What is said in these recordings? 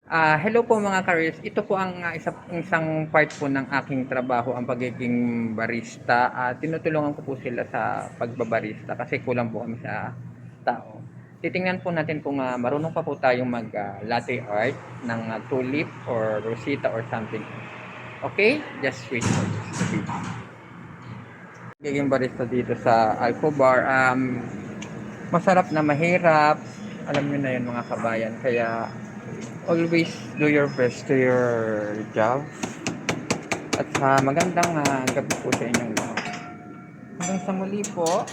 Hello po mga karis. Ito po ang isang part po ng aking trabaho, ang pagiging barista. Tinutulungan ko po sila sa pagbabarista kasi kulang po kami sa tao. Titingnan po natin kung marunong pa po tayong mag latte art ng tulip or rosita or something. Okay? Just wait for this. Pagiging barista dito sa Alcobar, masarap na mahirap. Alam niyo na yun mga kabayan. Kaya always do your best to your job. At magandang gabi po sa inyong lahat. Hanggang sa muli po.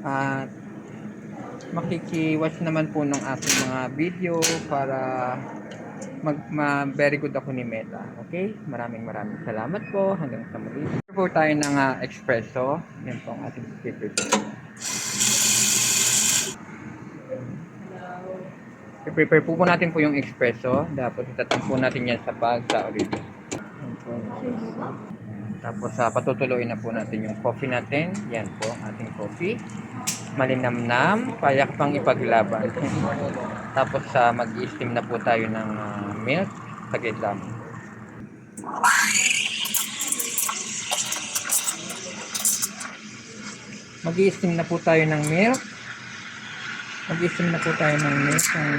At makiki-watch naman po ng aking mga video para very good ako ni Meta. Okay? Maraming salamat po. Hanggang sa muli. Prepare po tayo ng espresso. Yan po ang ating prepare. I-prepare po natin po yung espresso. Dapat itatang po natin yan sa bag sa origin. Tapos patutuloy na po natin yung coffee natin. Yan po ang ating coffee. Malinamnam, payak pang ipaglaban. Tapos mag-i-steam na po tayo ng milk. Saglit lang. Mag-i-steam na po tayo ng milk. Mag-i-steam na po tayo ng milk ng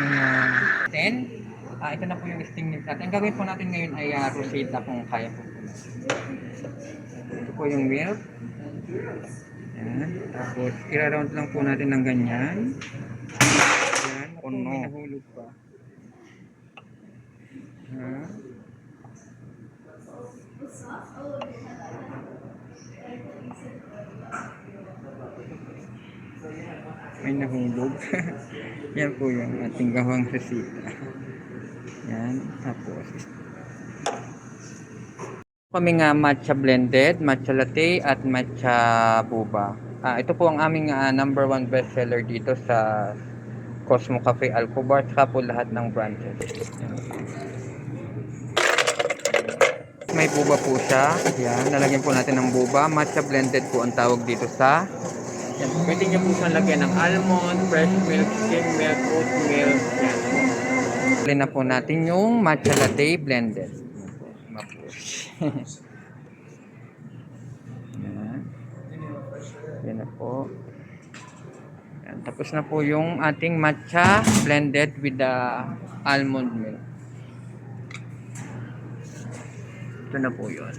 10. Ito na po yung steam milk natin. Ang gagawin po natin ngayon ay rosita kung kaya po. Ito po yung milk. Yan. Tapos i-round lang po natin ng ganyan. Yan. Kung may nahulog pa. May nahulog. Yan po yung ating gawang resita. Yan. Tapos kami matcha blended, matcha latte at matcha boba. Ito po ang aming number 1 bestseller dito sa Cosmo Cafe Alcobar, saka po lahat ng branches. Yan. May boba po siya. Yan, nalagyan po natin ng boba. Matcha blended po ang tawag dito sa. Yan. Pwede nyo po siyang lagyan ng almond, fresh milk, skim milk, oat milk. Yan. Lagyan na po natin yung matcha latte blended. Yan. Yan na po. Yan. Tapos na po yung ating matcha blended with the almond milk. Ito na po yun.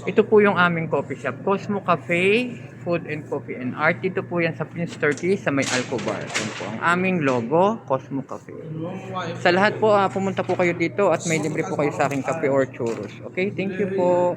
Ito po yung aming coffee shop. Cosmo Cafe, Food and Coffee and Art. Dito po yan sa Prince 30 sa may Alcobar. Ito po ang aming logo, Cosmo Cafe. Sa lahat po, pumunta po kayo dito at may libre po kayo sa aking kape or churros. Okay, thank you po.